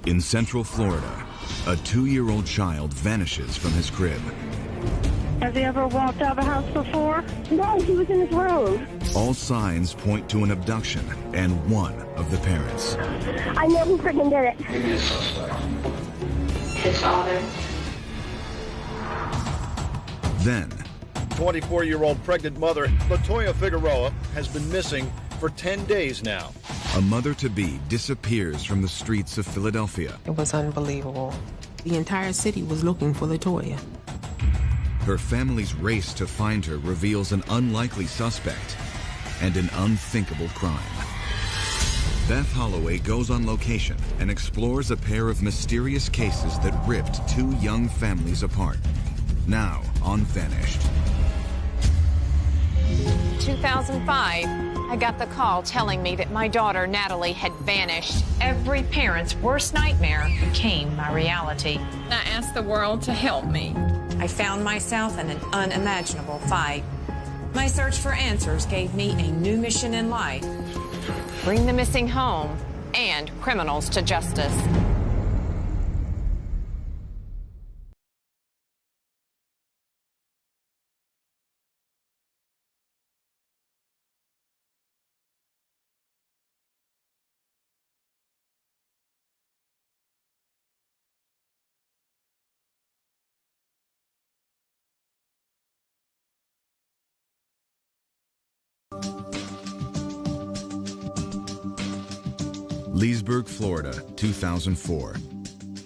In Central Florida, a 2-year-old child vanishes from his crib. Has he ever walked out of the house before? No, he was in his room. All signs point to an abduction and one of the parents. I know who freaking did it. His father. Then, 24-year-old pregnant mother, Latoya Figueroa, has been missing for 10 days now. a mother-to-be disappears from the streets of Philadelphia. It was unbelievable. The entire city was looking for Latoya. Her family's race to find her reveals an unlikely suspect and an unthinkable crime. Beth Holloway goes on location and explores a pair of mysterious cases that ripped two young families apart. Now on Vanished. 2005, I got the call telling me that my daughter Natalie had vanished. Every parent's worst nightmare became my reality. I asked the world to help me. I found myself in an unimaginable fight. My search for answers gave me a new mission in life. Bring the missing home and criminals to justice. Leesburg, Florida, 2004.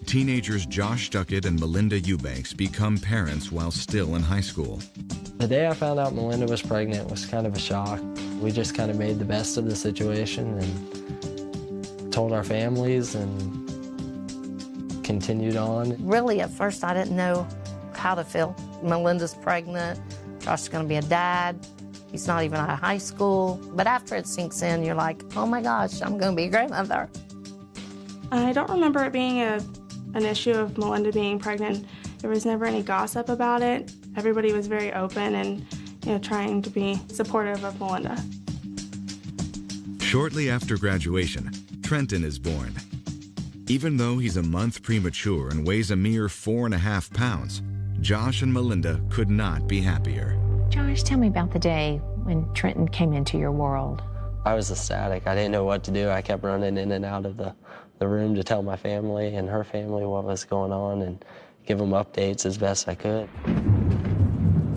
Teenagers Josh Duckett and Melinda Eubanks become parents while still in high school. The day I found out Melinda was pregnant was kind of a shock. We just kind of made the best of the situation and told our families and continued on. Really, at first, I didn't know how to feel. Melinda's pregnant. Josh is going to be a dad. He's not even out of high school. But after it sinks in, you're like, oh my gosh, I'm going to be a grandmother. I don't remember it being an issue of Melinda being pregnant. There was never any gossip about it. Everybody was very open and, trying to be supportive of Melinda. Shortly after graduation, Trenton is born. Even though he's a month premature and weighs a mere 4.5 pounds, Josh and Melinda could not be happier. Josh, tell me about the day when Trenton came into your world. I was ecstatic. I didn't know what to do. I kept running in and out of the room to tell my family and her family what was going on and give them updates as best I could.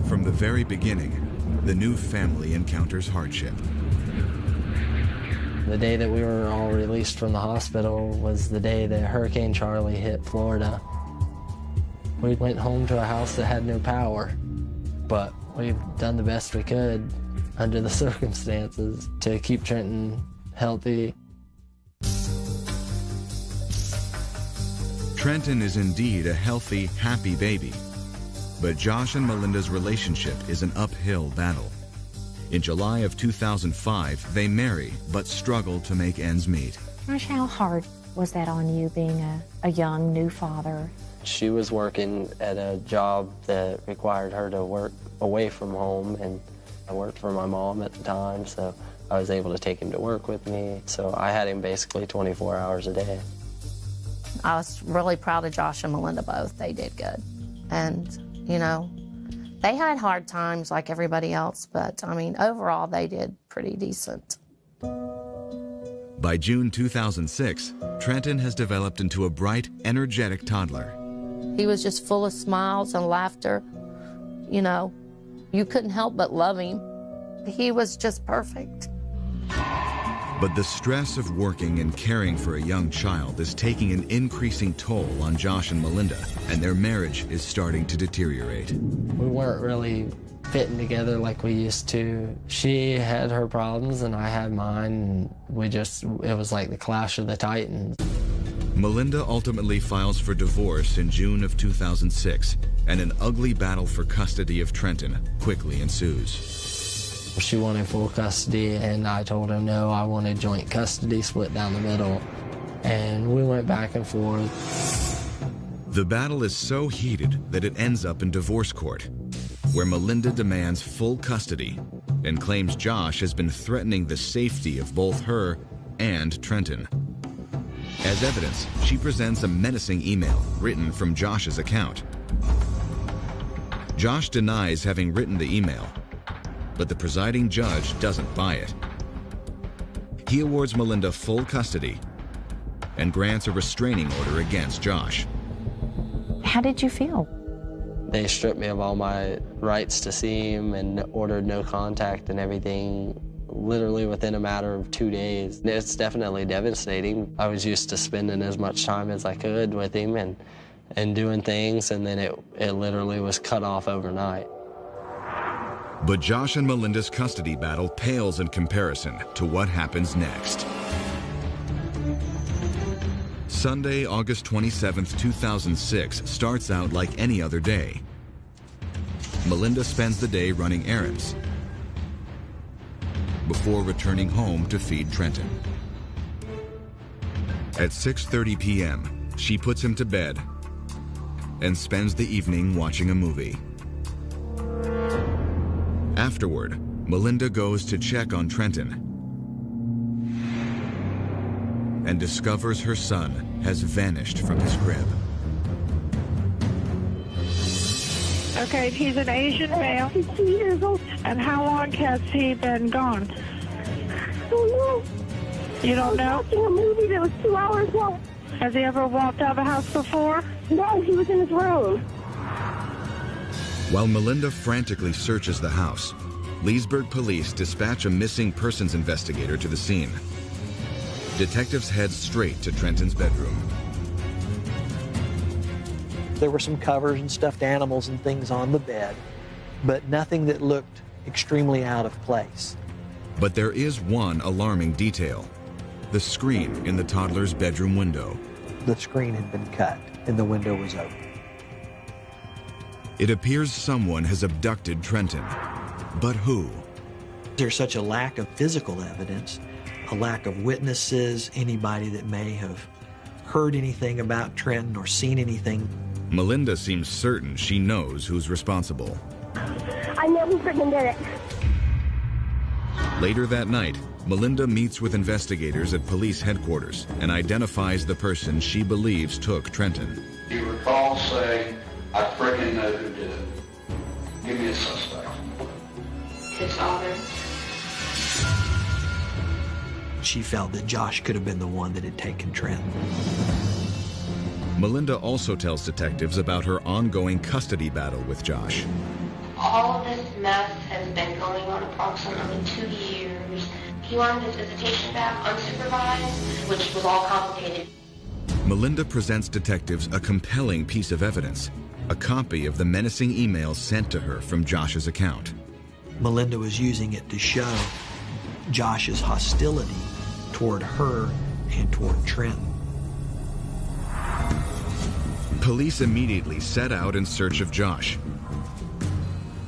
From the very beginning, the new family encounters hardship. The day that we were all released from the hospital was the day that Hurricane Charlie hit Florida. We went home to a house that had no power, but we've done the best we could under the circumstances to keep Trenton healthy. Trenton is indeed a healthy, happy baby. But Josh and Melinda's relationship is an uphill battle. In July of 2005, they marry, but struggle to make ends meet. Josh, how hard was that on you being a young new father? She was working at a job that required her to work away from home, and I worked for my mom at the time, so I was able to take him to work with me. So I had him basically 24 hours a day. I was really proud of Josh and Melinda both. They did good. And, they had hard times like everybody else, but, overall, they did pretty decent. By June 2006, Trenton has developed into a bright, energetic toddler. He was just full of smiles and laughter. You couldn't help but love him. He was just perfect. But the stress of working and caring for a young child is taking an increasing toll on Josh and Melinda, and their marriage is starting to deteriorate. We weren't really fitting together like we used to. She had her problems and I had mine, and it was like the clash of the titans. Melinda ultimately files for divorce in June of 2006, and an ugly battle for custody of Trenton quickly ensues. She wanted full custody, and I told her no, I wanted joint custody, split down the middle. And we went back and forth. The battle is so heated that it ends up in divorce court, where Melinda demands full custody and claims Josh has been threatening the safety of both her and Trenton. As evidence, she presents a menacing email written from Josh's account. Josh denies having written the email, but the presiding judge doesn't buy it. He awards Melinda full custody and grants a restraining order against Josh. How did you feel? They stripped me of all my rights to see him and ordered no contact and everything, literally within a matter of 2 days. It's definitely devastating. I was used to spending as much time as I could with him and doing things, and then it literally was cut off overnight. But Josh and Melinda's custody battle pales in comparison to what happens next. Sunday, August 27, 2006 starts out like any other day. Melinda spends the day running errands before returning home to feed Trenton. At 6:30 p.m., she puts him to bed and spends the evening watching a movie. Afterward, Melinda goes to check on Trenton and discovers her son has vanished from his crib. Okay, he's an Asian male. He's 2 years old. And how long has he been gone? I don't know. You don't know? I was watching a movie that was 2 hours long. Has he ever walked out of the house before? No, he was in his room. While Melinda frantically searches the house, Leesburg police dispatch a missing persons investigator to the scene. Detectives head straight to Trenton's bedroom. There were some covers and stuffed animals and things on the bed, but nothing that looked extremely out of place. But there is one alarming detail: the screen in the toddler's bedroom window. The screen had been cut and the window was open. It appears someone has abducted Trenton. But who? There's such a lack of physical evidence, a lack of witnesses, anybody that may have heard anything about Trenton or seen anything. Melinda seems certain she knows who's responsible. I know who freaking did it. Later that night, Melinda meets with investigators at police headquarters and identifies the person she believes took Trenton. You recall saying, I freaking know who did it. Give me a suspect. His father. She felt that Josh could have been the one that had taken Trenton. Melinda also tells detectives about her ongoing custody battle with Josh. All of this mess has been going on approximately 2 years. He wanted his visitation back unsupervised, which was all complicated. Melinda presents detectives a compelling piece of evidence, a copy of the menacing email sent to her from Josh's account. Melinda was using it to show Josh's hostility toward her and toward Trenton. Police immediately set out in search of Josh.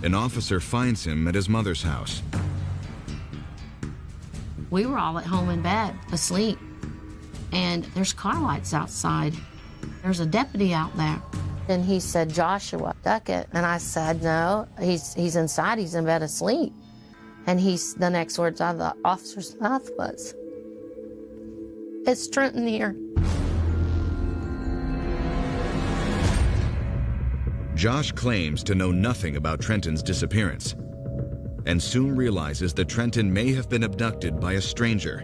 An officer finds him at his mother's house. We were all at home in bed, asleep. And there's car lights outside. There's a deputy out there. And he said, Joshua, Duckett. And I said, no, he's inside, he's in bed asleep. And the next words out of the officer's mouth was, it's Trenton here. Josh claims to know nothing about Trenton's disappearance and soon realizes that Trenton may have been abducted by a stranger.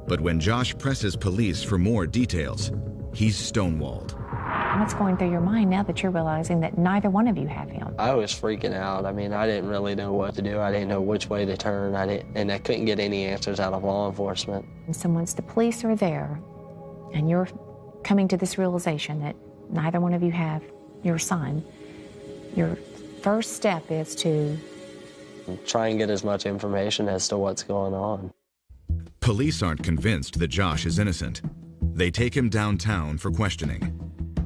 But when Josh presses police for more details, he's stonewalled. What's going through your mind now that you're realizing that neither one of you have him? I was freaking out. I mean, I didn't really know what to do. I didn't know which way to turn. And I couldn't get any answers out of law enforcement. And so once the police are there and you're coming to this realization that neither one of you have your son, your first step is to try and get as much information as to what's going on. Police aren't convinced that Josh is innocent. They take him downtown for questioning.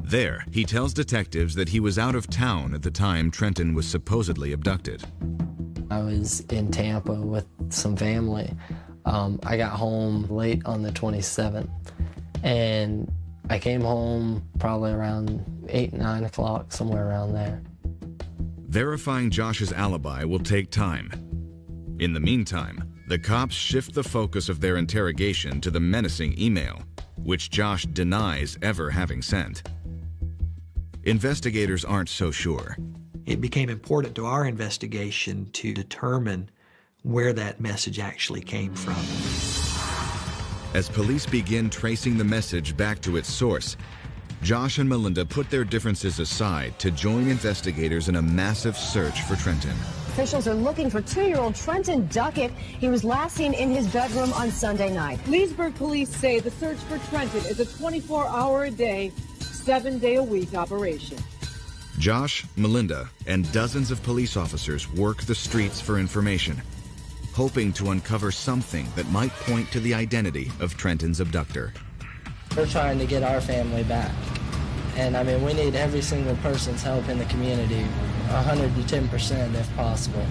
There, he tells detectives that he was out of town at the time Trenton was supposedly abducted. I was in Tampa with some family. I got home late on the 27th, and I came home probably around 8, 9 o'clock, somewhere around there. Verifying Josh's alibi will take time. In the meantime, the cops shift the focus of their interrogation to the menacing email, which Josh denies ever having sent. Investigators aren't so sure. It became important to our investigation to determine where that message actually came from. As police begin tracing the message back to its source, Josh and Melinda put their differences aside to join investigators in a massive search for Trenton. Officials are looking for 2-year-old Trenton Duckett. He was last seen in his bedroom on Sunday night. Leesburg police say the search for Trenton is a 24-hour-a-day, 7-day-a-week operation. Josh, Melinda, and dozens of police officers work the streets for information, hoping to uncover something that might point to the identity of Trenton's abductor. We're trying to get our family back. And I mean, we need every single person's help in the community, 110% if possible.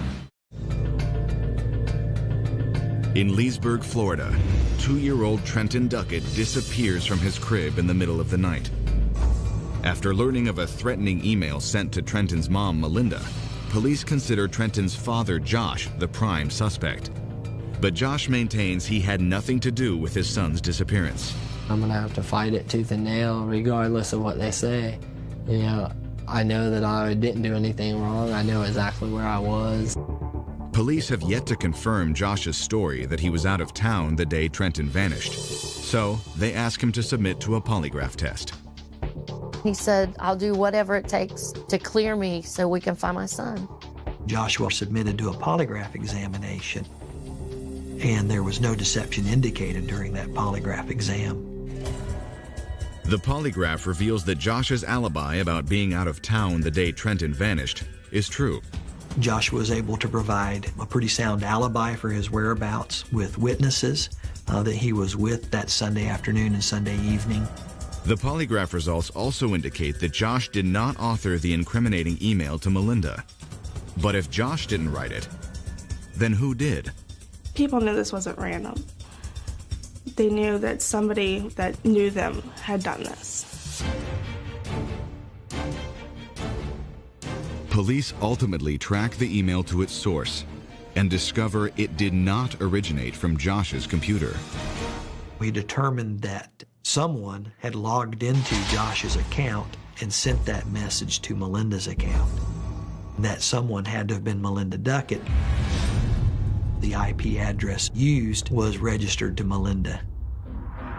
In Leesburg, Florida, 2-year-old Trenton Duckett disappears from his crib in the middle of the night. After learning of a threatening email sent to Trenton's mom, Melinda, police consider Trenton's father, Josh, the prime suspect. But Josh maintains he had nothing to do with his son's disappearance. I'm gonna have to fight it tooth and nail regardless of what they say. You know, I know that I didn't do anything wrong. I know exactly where I was. Police have yet to confirm Josh's story that he was out of town the day Trenton vanished. So they ask him to submit to a polygraph test. He said, I'll do whatever it takes to clear me so we can find my son. Joshua submitted to a polygraph examination, and there was no deception indicated during that polygraph exam. The polygraph reveals that Josh's alibi about being out of town the day Trenton vanished is true. Joshua was able to provide a pretty sound alibi for his whereabouts with witnesses that he was with that Sunday afternoon and Sunday evening. The polygraph results also indicate that Josh did not author the incriminating email to Melinda. But if Josh didn't write it, then who did? People knew this wasn't random. They knew that somebody that knew them had done this. Police ultimately track the email to its source and discover it did not originate from Josh's computer. We determined that someone had logged into Josh's account and sent that message to Melinda's account. That someone had to have been Melinda Duckett. The IP address used was registered to Melinda.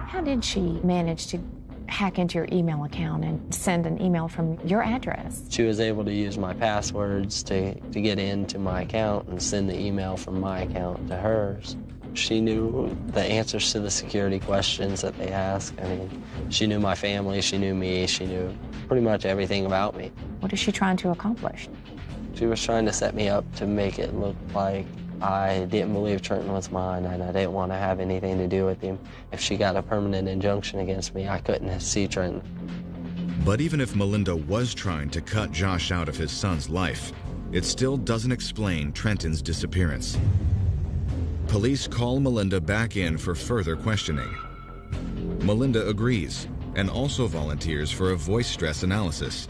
How did she manage to hack into your email account and send an email from your address? She was able to use my passwords to get into my account and send the email from my account to hers. She knew the answers to the security questions that they asked. I mean, she knew my family, she knew me, she knew pretty much everything about me. What is she trying to accomplish? She was trying to set me up to make it look like I didn't believe Trenton was mine and I didn't want to have anything to do with him. If she got a permanent injunction against me, I couldn't see Trenton. But even if Melinda was trying to cut Josh out of his son's life, it still doesn't explain Trenton's disappearance. Police call Melinda back in for further questioning. Melinda agrees and also volunteers for a voice stress analysis.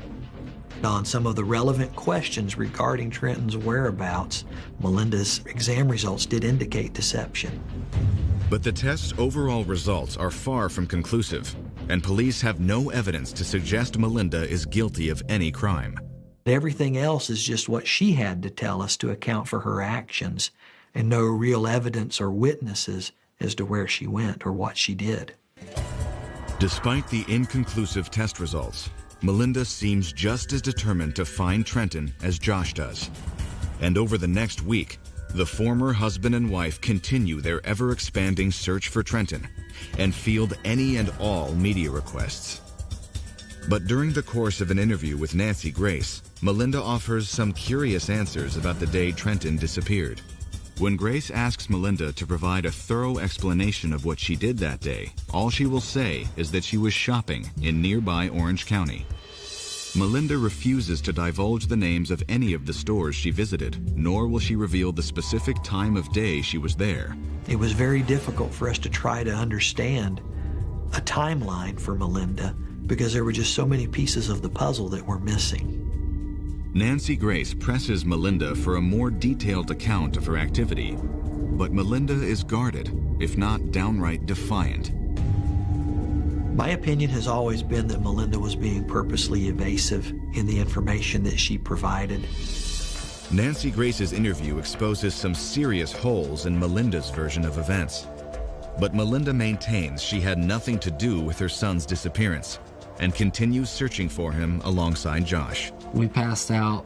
On some of the relevant questions regarding Trenton's whereabouts, Melinda's exam results did indicate deception. But the test's overall results are far from conclusive, and police have no evidence to suggest Melinda is guilty of any crime. Everything else is just what she had to tell us to account for her actions, and no real evidence or witnesses as to where she went or what she did. Despite the inconclusive test results, Melinda seems just as determined to find Trenton as Josh does. And over the next week, the former husband and wife continue their ever-expanding search for Trenton and field any and all media requests. But during the course of an interview with Nancy Grace, Melinda offers some curious answers about the day Trenton disappeared. When Grace asks Melinda to provide a thorough explanation of what she did that day, all she will say is that she was shopping in nearby Orange County. Melinda refuses to divulge the names of any of the stores she visited, nor will she reveal the specific time of day she was there. It was very difficult for us to try to understand a timeline for Melinda because there were just so many pieces of the puzzle that were missing. Nancy Grace presses Melinda for a more detailed account of her activity, But Melinda is guarded, if not downright defiant. My opinion has always been that Melinda was being purposely evasive in the information that she provided. Nancy Grace's interview exposes some serious holes in Melinda's version of events. But Melinda maintains she had nothing to do with her son's disappearance and continues searching for him alongside Josh. We passed out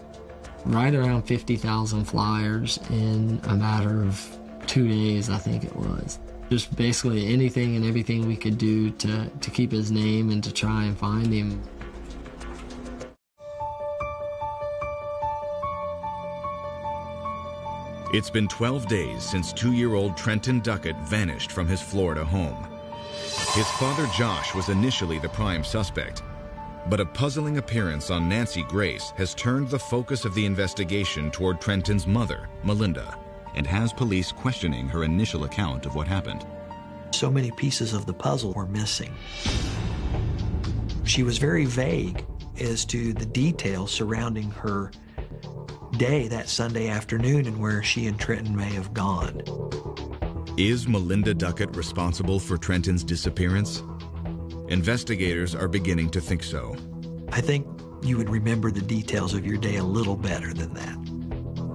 right around 50,000 flyers in a matter of 2 days, I think it was. Just basically anything and everything we could do to keep his name and to try and find him. It's been 12 days since 2-year-old Trenton Duckett vanished from his Florida home. His father Josh was initially the prime suspect, but a puzzling appearance on Nancy Grace has turned the focus of the investigation toward Trenton's mother, Melinda, and has police questioning her initial account of what happened. So many pieces of the puzzle were missing. She was very vague as to the details surrounding her day that Sunday afternoon and where she and Trenton may have gone. Is Melinda Duckett responsible for Trenton's disappearance? Investigators are beginning to think so. I think you would remember the details of your day a little better than that.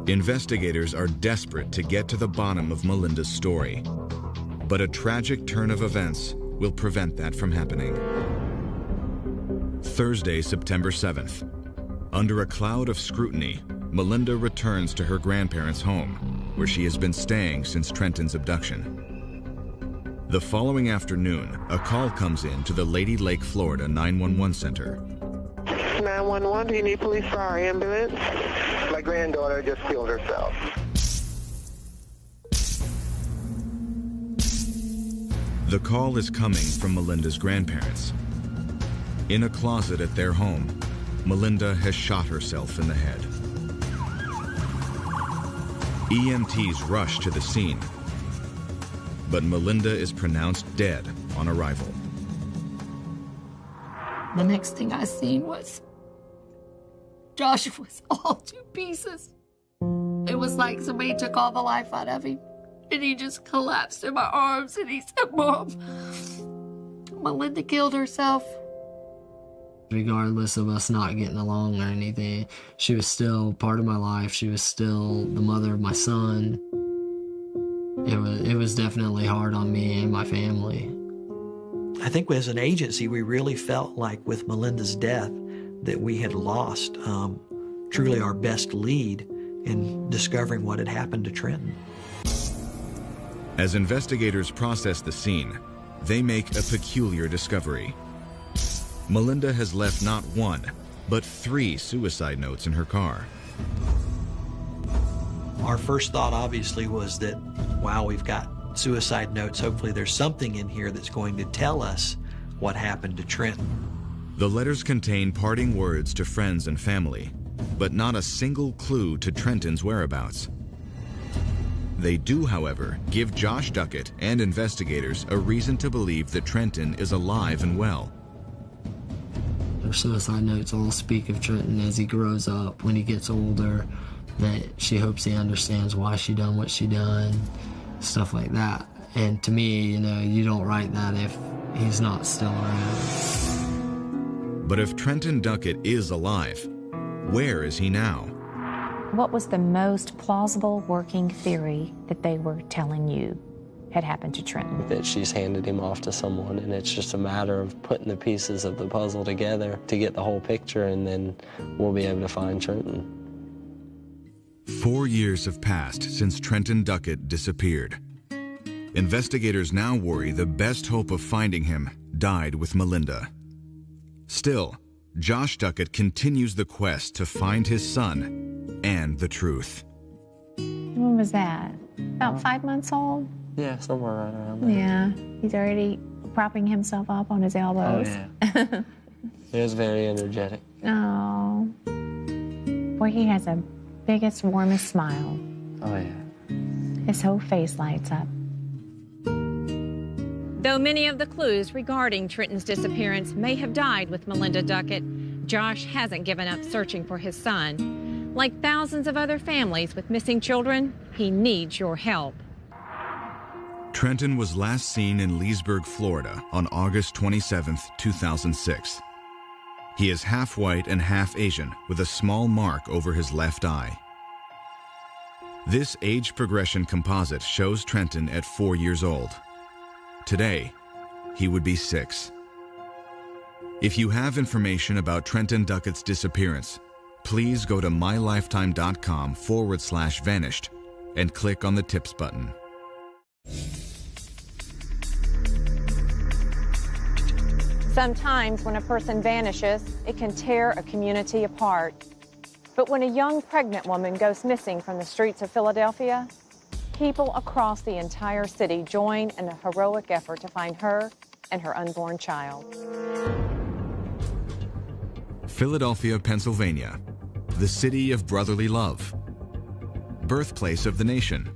Investigators are desperate to get to the bottom of Melinda's story, but a tragic turn of events will prevent that from happening. Thursday, September 7th. Under a cloud of scrutiny, Melinda returns to her grandparents' home, where she has been staying since Trenton's abduction. The following afternoon, a call comes in to the Lady Lake, Florida 911 center. 911, do you need police for our ambulance? My granddaughter just killed herself. The call is coming from Melinda's grandparents. In a closet at their home, Melinda has shot herself in the head. EMTs rush to the scene, but Melinda is pronounced dead on arrival. The next thing I seen was Josh was all to pieces. It was like somebody took all the life out of him, and he just collapsed in my arms, and he said, "Mom, Melinda killed herself." Regardless of us not getting along or anything, she was still part of my life. She was still the mother of my son. It was definitely hard on me and my family. I think as an agency, we really felt like with Melinda's death that we had lost truly our best lead in discovering what had happened to Trenton. As investigators process the scene, they make a peculiar discovery. Melinda has left not one, but 3 suicide notes in her car. Our first thought obviously was that, wow, we've got suicide notes. Hopefully there's something in here that's going to tell us what happened to Trenton. The letters contain parting words to friends and family, but not a single clue to Trenton's whereabouts. They do, however, give Josh Duckett and investigators a reason to believe that Trenton is alive and well. Her suicide notes all speak of Trenton as he grows up, when he gets older, that she hopes he understands why she done what she done, stuff like that. And to me, you don't write that if he's not still around. But if Trenton Duckett is alive, where is he now? What was the most plausible working theory that they were telling you had happened to Trenton? That she's handed him off to someone, and it's just a matter of putting the pieces of the puzzle together to get the whole picture, and then we'll be able to find Trenton. 4 years have passed since Trenton Duckett disappeared. Investigators now worry the best hope of finding him died with Melinda. Still, Josh Duckett continues the quest to find his son and the truth. When was that? About 5 months old? Yeah, somewhere right around there. Yeah, he's already propping himself up on his elbows. Oh, yeah. He was very energetic. Oh. Boy, he has the biggest, warmest smile. Oh, yeah. His whole face lights up. Though many of the clues regarding Trenton's disappearance may have died with Melinda Duckett, Josh hasn't given up searching for his son. Like thousands of other families with missing children, he needs your help. Trenton was last seen in Leesburg, Florida on August 27, 2006. He is half white and half Asian with a small mark over his left eye. This age progression composite shows Trenton at 4 years old. Today, he would be 6. If you have information about Trenton Duckett's disappearance, please go to mylifetime.com/vanished and click on the tips button. Sometimes when a person vanishes, it can tear a community apart. But when a young pregnant woman goes missing from the streets of Philadelphia, people across the entire city join in a heroic effort to find her and her unborn child. Philadelphia, Pennsylvania, the city of brotherly love, birthplace of the nation.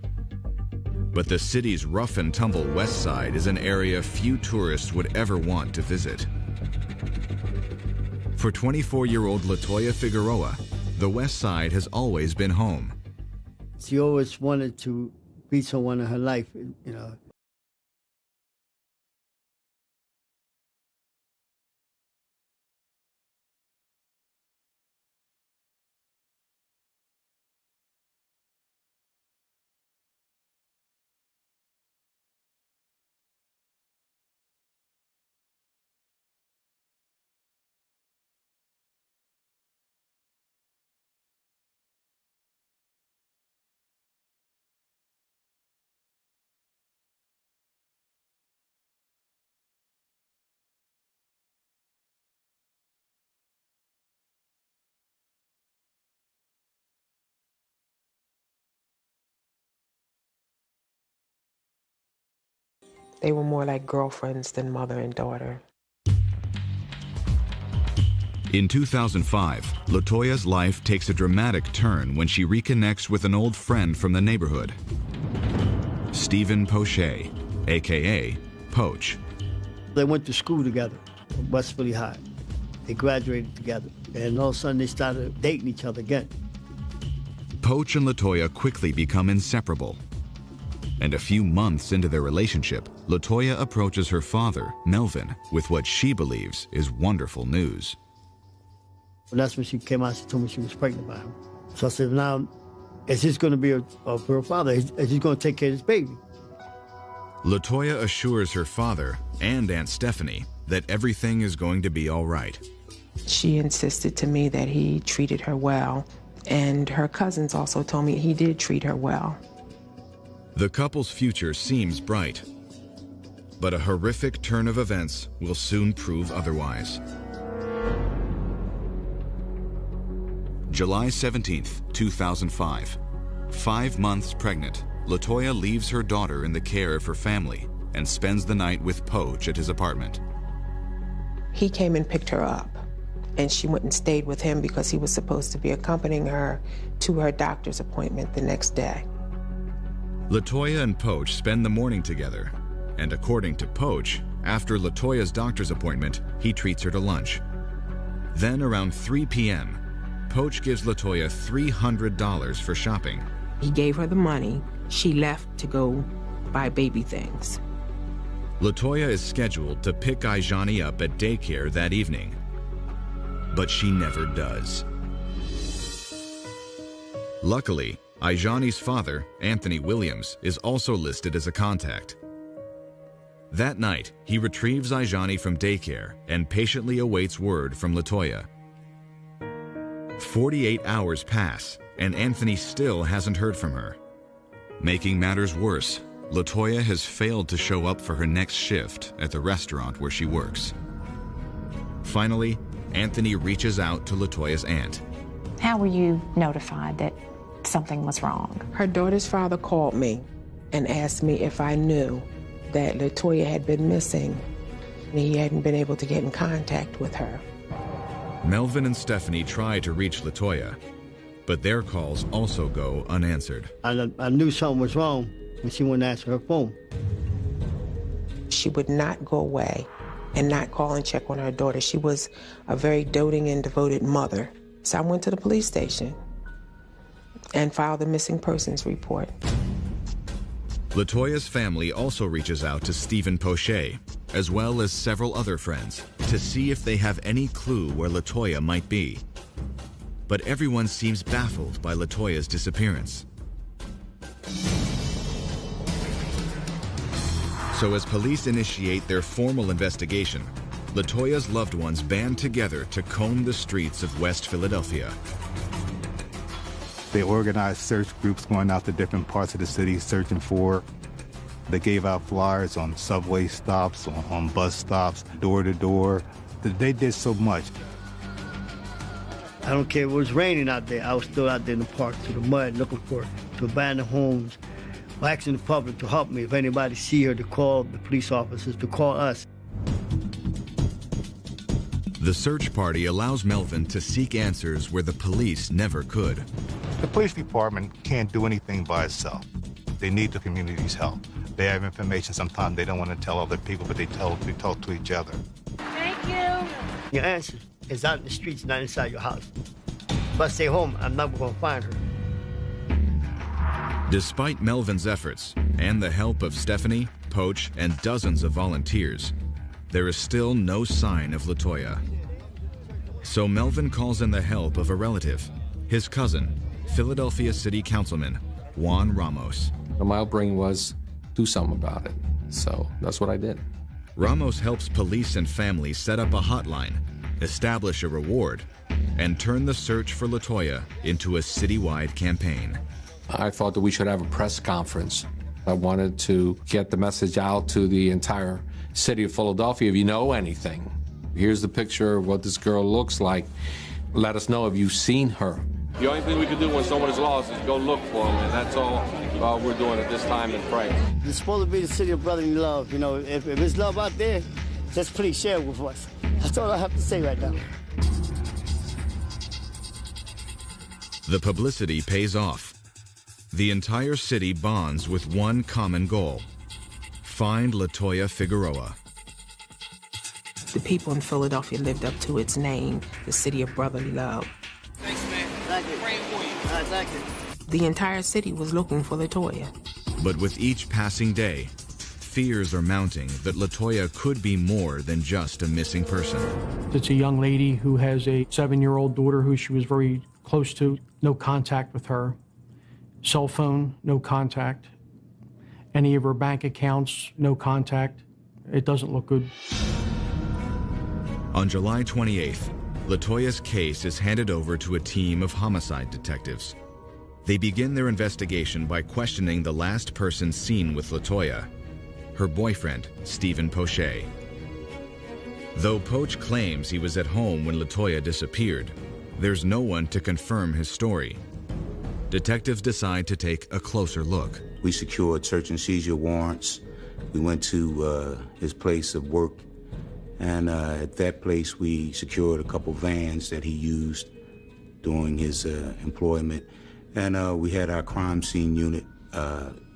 But the city's rough and tumble west side is an area few tourists would ever want to visit. For 24-year-old LaToya Figueroa, the west side has always been home. She always wanted to be someone in her life, you know. They were more like girlfriends than mother and daughter. In 2005, LaToya's life takes a dramatic turn when she reconnects with an old friend from the neighborhood, Stephen Poche, a.k.a. Poach. They went to school together, West Philly High. They graduated together, and all of a sudden they started dating each other again. Poach and LaToya quickly become inseparable. And a few months into their relationship, LaToya approaches her father, Melvin, with what she believes is wonderful news. And that's when she came out, she told me she was pregnant by him. So I said, now, is this going to be a real father? Is he going to take care of this baby? LaToya assures her father and Aunt Stephanie that everything is going to be all right. She insisted to me that he treated her well, and her cousins also told me he did treat her well. The couple's future seems bright, but a horrific turn of events will soon prove otherwise. July 17th, 2005. 5 months pregnant, LaToya leaves her daughter in the care of her family and spends the night with Poach at his apartment. He came and picked her up, and she went and stayed with him because he was supposed to be accompanying her to her doctor's appointment the next day. LaToya and Poach spend the morning together, and according to Poach, after LaToya's doctor's appointment, he treats her to lunch. Then around 3 p.m., Poach gives LaToya $300 for shopping. He gave her the money. She left to go buy baby things. LaToya is scheduled to pick Ijani up at daycare that evening, but she never does. Luckily, Ijani's father, Anthony Williams, is also listed as a contact. That night, he retrieves Ijani from daycare and patiently awaits word from LaToya. 48 hours pass, and Anthony still hasn't heard from her. Making matters worse, LaToya has failed to show up for her next shift at the restaurant where she works. Finally, Anthony reaches out to LaToya's aunt. How were you notified that something was wrong? Her daughter's father called me and asked me if I knew that LaToya had been missing and he hadn't been able to get in contact with her. Melvin and Stephanie try to reach LaToya, but their calls also go unanswered. I knew something was wrong when she wouldn't answer her phone. She would not go away and not call and check on her daughter. She was a very doting and devoted mother. So I went to the police station and filed a missing persons report. LaToya's family also reaches out to Stephen Poche, as well as several other friends, to see if they have any clue where LaToya might be. But everyone seems baffled by LaToya's disappearance. So as police initiate their formal investigation, LaToya's loved ones band together to comb the streets of West Philadelphia. They organized search groups going out to different parts of the city searching for her. They gave out flyers on subway stops, on bus stops, door to door. They did so much. I don't care if it was raining out there. I was still out there in the park through the mud looking for her, to abandoned homes, asking the public to help me. If anybody see her, to call the police officers, to call us. The search party allows Melvin to seek answers where the police never could. The police department can't do anything by itself. They need the community's help. They have information sometimes they don't want to tell other people, but they talk to each other. Thank you. Your answer is out in the streets, not inside your house. If I stay home, I'm never going to find her. Despite Melvin's efforts and the help of Stephanie, Poach, and dozens of volunteers, there is still no sign of LaToya. So Melvin calls in the help of a relative, his cousin, Philadelphia City Councilman Juan Ramos. My upbringing was do something about it, so that's what I did. Ramos helps police and families set up a hotline, establish a reward, and turn the search for LaToya into a citywide campaign. I thought that we should have a press conference. I wanted to get the message out to the entire city of Philadelphia. If you know anything, here's the picture of what this girl looks like. Let us know if you've seen her. The only thing we can do when someone is lost is go look for them, and that's all we're doing at this time and pray. It's supposed to be the city of brotherly love. You know, if there's love out there, just please share it with us. That's all I have to say right now. The publicity pays off. The entire city bonds with one common goal: find LaToya Figueroa. The people in Philadelphia lived up to its name, the city of brotherly love. Thanks, man. Thank you. Praying for you. All right, thank you. The entire city was looking for LaToya. But with each passing day, fears are mounting that LaToya could be more than just a missing person. It's a young lady who has a 7-year-old daughter who she was very close to. No contact with her. Cell phone, no contact. Any of her bank accounts, no contact. It doesn't look good. On July 28th, LaToya's case is handed over to a team of homicide detectives. They begin their investigation by questioning the last person seen with LaToya, her boyfriend, Stephen Poche. Though Poach claims he was at home when LaToya disappeared, there's no one to confirm his story. Detectives decide to take a closer look. We secured search and seizure warrants. We went to his place of work, and at that place we secured a couple vans that he used during his employment. And we had our crime scene unit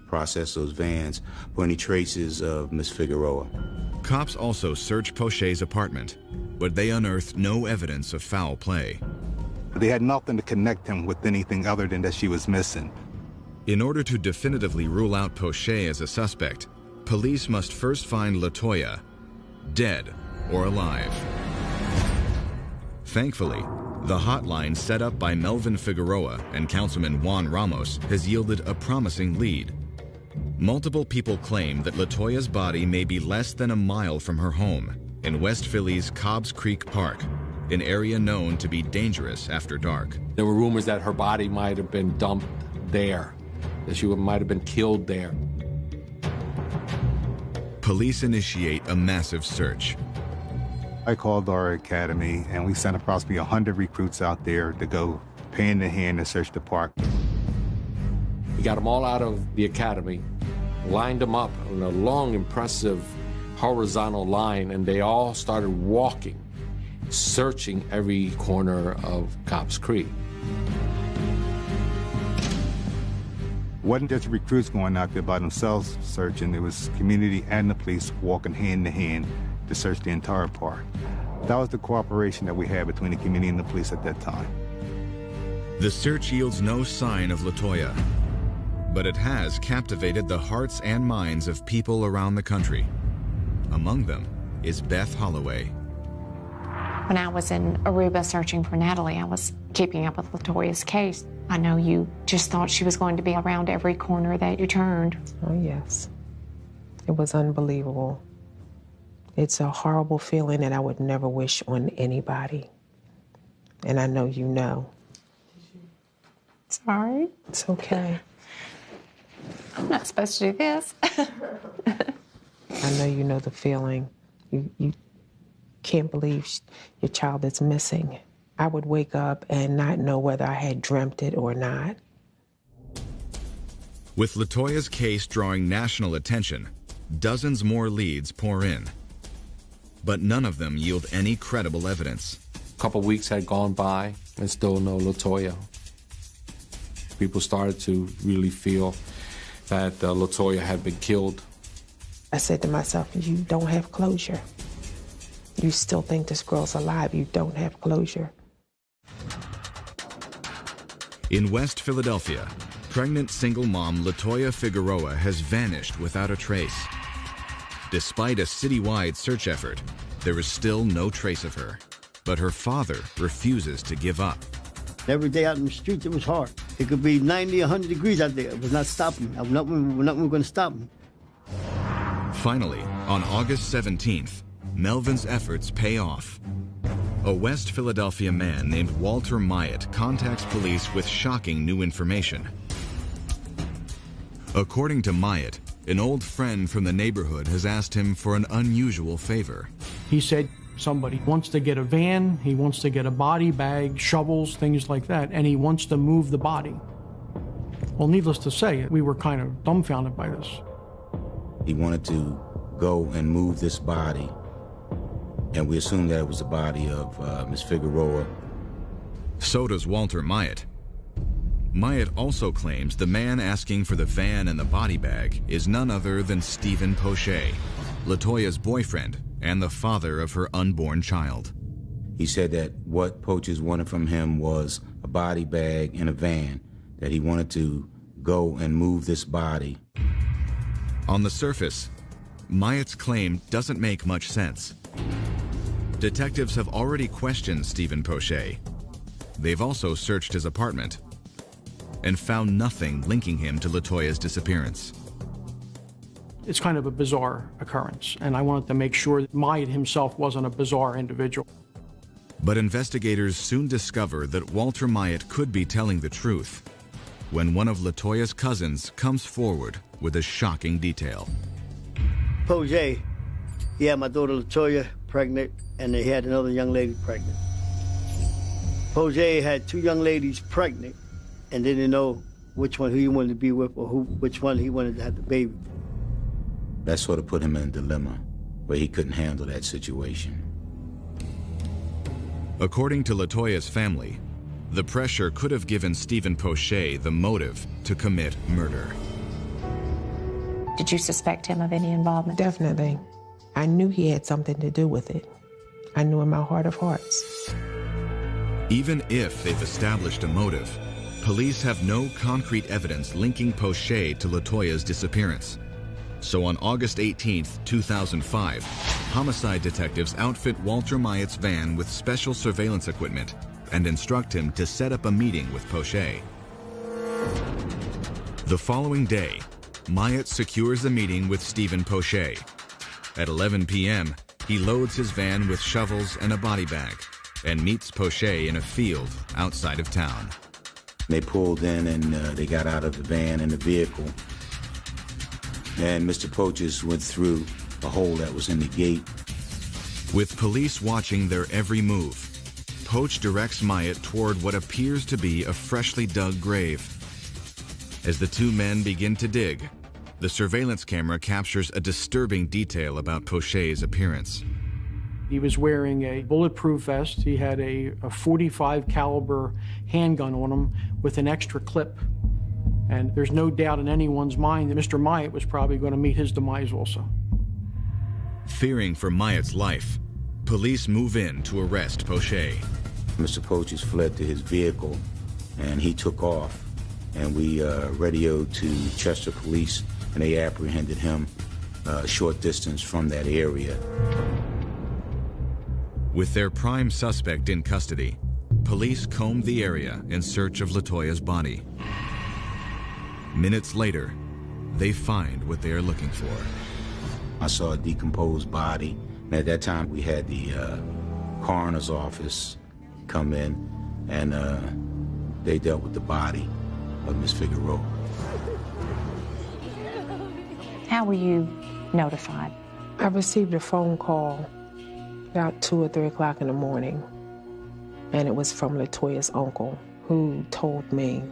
process those vans for any traces of Miss Figueroa. Cops also search Poche's apartment, but they unearthed no evidence of foul play. They had nothing to connect him with anything other than that she was missing. In order to definitively rule out Poche as a suspect, police must first find LaToya, dead or alive. Thankfully, the hotline set up by Melvin Figueroa and Councilman Juan Ramos has yielded a promising lead. Multiple people claim that LaToya's body may be less than a mile from her home in West Philly's Cobbs Creek Park, an area known to be dangerous after dark. There were rumors that her body might have been dumped there, that she might have been killed there. Police initiate a massive search. I called our academy, and we sent approximately 100 recruits out there to go hand in hand to search the park. We got them all out of the academy, lined them up in a long, impressive horizontal line, and they all started walking, searching every corner of Cobbs Creek. It wasn't just recruits going out there by themselves searching. It was community and the police walking hand in hand to search the entire park. That was the cooperation that we had between the community and the police at that time. The search yields no sign of LaToya. but it has captivated the hearts and minds of people around the country. Among them is Beth Holloway. When I was in Aruba searching for Natalie, I was keeping up with LaToya's case. I know you just thought she was going to be around every corner that you turned. Oh, yes. It was unbelievable. It's a horrible feeling that I would never wish on anybody. And I know you know. Sorry. It's okay. I'm not supposed to do this. I know you know the feeling. You can't believe your child is missing. I would wake up and not know whether I had dreamt it or not. With LaToya's case drawing national attention, dozens more leads pour in. But none of them yield any credible evidence. A couple weeks had gone by and still no LaToya. People started to really feel that LaToya had been killed. I said to myself, you don't have closure. You still think this girl's alive. You don't have closure. In West Philadelphia, pregnant single mom LaToya Figueroa has vanished without a trace. Despite a citywide search effort, there is still no trace of her. But her father refuses to give up. Every day out in the streets, it was hard. It could be 90, 100 degrees out there. It was not stopping. Nothing was going to stop me. Finally, on August 17th, Melvin's efforts pay off. A West Philadelphia man named Walter Myatt contacts police with shocking new information. According to Myatt, an old friend from the neighborhood has asked him for an unusual favor. He said somebody wants to get a van, he wants to get a body bag, shovels, things like that, and he wants to move the body. Well, needless to say, we were kind of dumbfounded by this. He wanted to go and move this body, and we assumed that it was the body of Miss Figueroa. So does Walter Myatt. Myatt also claims the man asking for the van and the body bag is none other than Stephen Poche, LaToya's boyfriend and the father of her unborn child. He said that what Poaches wanted from him was a body bag and a van, that he wanted to go and move this body. On the surface, Myatt's claim doesn't make much sense. Detectives have already questioned Stephen Poche. They've also searched his apartment and found nothing linking him to LaToya's disappearance. It's kind of a bizarre occurrence, and I wanted to make sure that Myatt himself wasn't a bizarre individual. But investigators soon discover that Walter Myatt could be telling the truth when one of LaToya's cousins comes forward with a shocking detail. Poche, he had my daughter LaToya pregnant, and he had another young lady pregnant. Poche had two young ladies pregnant and didn't know which one he wanted to be with or which one he wanted to have the baby. That sort of put him in a dilemma where he couldn't handle that situation. According to LaToya's family, the pressure could have given Stephen Poche the motive to commit murder. Did you suspect him of any involvement? Definitely. I knew he had something to do with it. I knew in my heart of hearts. Even if they've established a motive, police have no concrete evidence linking Poche to LaToya's disappearance. So on August 18, 2005, homicide detectives outfit Walter Myatt's van with special surveillance equipment and instruct him to set up a meeting with Poche. The following day, Myatt secures a meeting with Stephen Poche. At 11 p.m., he loads his van with shovels and a body bag and meets Poche in a field outside of town. They pulled in and they got out of the van and the vehicle. And Mr. Poaches went through a hole that was in the gate. With police watching their every move, Poach directs Myatt toward what appears to be a freshly dug grave. As the two men begin to dig, the surveillance camera captures a disturbing detail about Poche's appearance. He was wearing a bulletproof vest. He had a .45 caliber handgun on him with an extra clip. And there's no doubt in anyone's mind that Mr. Myatt was probably going to meet his demise also. Fearing for Myatt's life, police move in to arrest Poche. Mr. Poaches fled to his vehicle, and he took off. and we radioed to Chester Police, and they apprehended him a short distance from that area. With their prime suspect in custody, police combed the area in search of LaToya's body. Minutes later, they find what they are looking for. I saw a decomposed body, and at that time we had the coroner's office come in, and they dealt with the body of Miss Figueroa. How were you notified? I received a phone call about 2 or 3 o'clock in the morning, and it was from LaToya's uncle, who told me,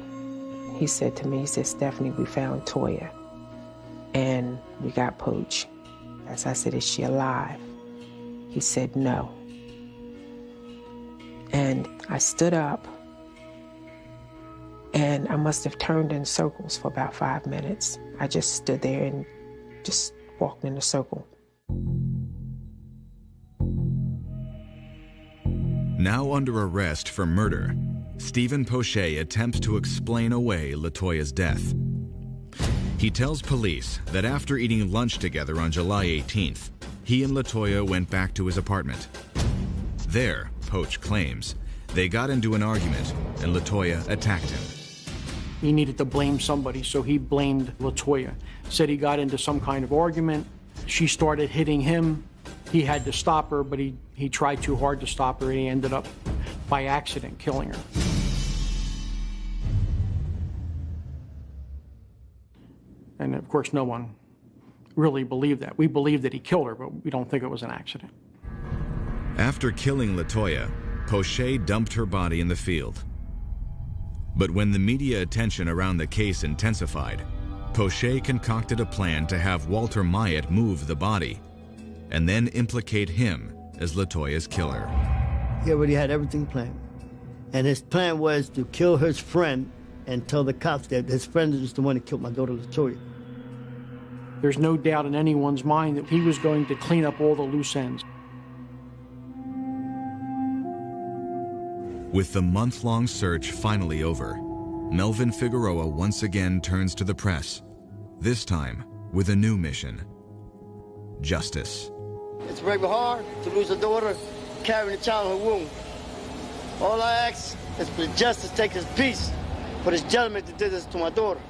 he said to me, he said, "Stephanie, we found Toya, and we got Pooch." As I said, "Is she alive?" He said, "No." And I stood up, and I must have turned in circles for about 5 minutes. I just stood there and just walked in a circle. Now under arrest for murder, Stephen Poche attempts to explain away LaToya's death. He tells police that after eating lunch together on July 18th, he and LaToya went back to his apartment. There, Poche claims, they got into an argument and LaToya attacked him. He needed to blame somebody, so he blamed LaToya. Said he got into some kind of argument. She started hitting him. He had to stop her, but he tried too hard to stop her, and he ended up, by accident, killing her. And of course, no one really believed that. We believe that he killed her, but we don't think it was an accident. After killing LaToya, Poche dumped her body in the field. But when the media attention around the case intensified, Poche concocted a plan to have Walter Myatt move the body and then implicate him as LaToya's killer. He already had everything planned. And his plan was to kill his friend and tell the cops that his friend is the one who killed my daughter LaToya. There's no doubt in anyone's mind that he was going to clean up all the loose ends. With the month-long search finally over, Melvin Figueroa once again turns to the press, this time with a new mission: justice. It's very hard to lose a daughter carrying a child in her womb. All I ask is for the justice to take his peace for this gentleman that did this to my daughter.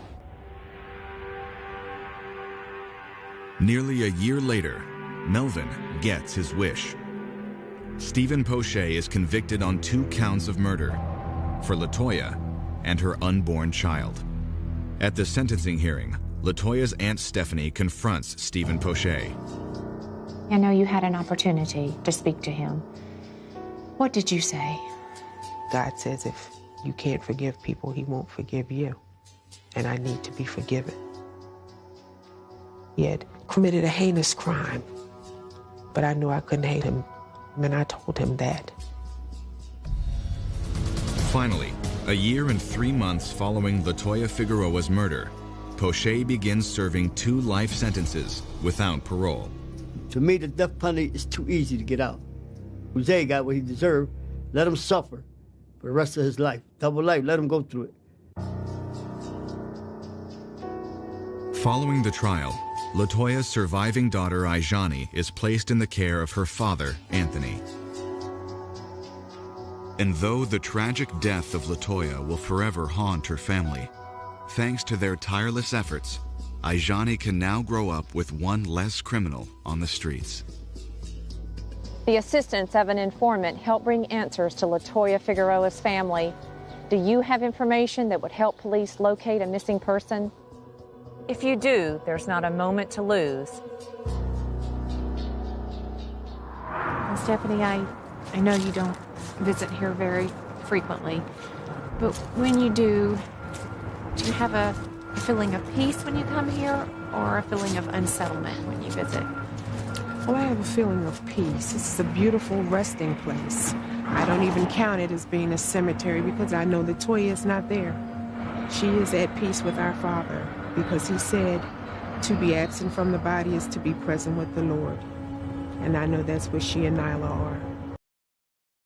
Nearly a year later, Melvin gets his wish. Stephen Poche is convicted on 2 counts of murder for LaToya and her unborn child. At the sentencing hearing, LaToya's Aunt Stephanie confronts Stephen Poche. I know you had an opportunity to speak to him. What did you say? God says if you can't forgive people, he won't forgive you. And I need to be forgiven. He had committed a heinous crime, but I knew I couldn't hate him, and I told him that. Finally, a year and 3 months following LaToya Figueroa's murder, Poche begins serving 2 life sentences without parole. To me, the death penalty is too easy to get out. Jose got what he deserved. Let him suffer for the rest of his life. Double life, let him go through it. Following the trial, LaToya's surviving daughter, Ijani, is placed in the care of her father, Anthony. And though the tragic death of LaToya will forever haunt her family, thanks to their tireless efforts, Ijani can now grow up with one less criminal on the streets. The assistance of an informant helped bring answers to LaToya Figueroa's family. Do you have information that would help police locate a missing person? If you do, there's not a moment to lose. Stephanie, I know you don't visit here very frequently, but when you do you have a feeling of peace when you come here, or a feeling of unsettlement when you visit? Well, I have a feeling of peace. It's a beautiful resting place. I don't even count it as being a cemetery because I know that Toya is not there. She is at peace with our Father because he said to be absent from the body is to be present with the Lord. And I know that's where she and Nyla are.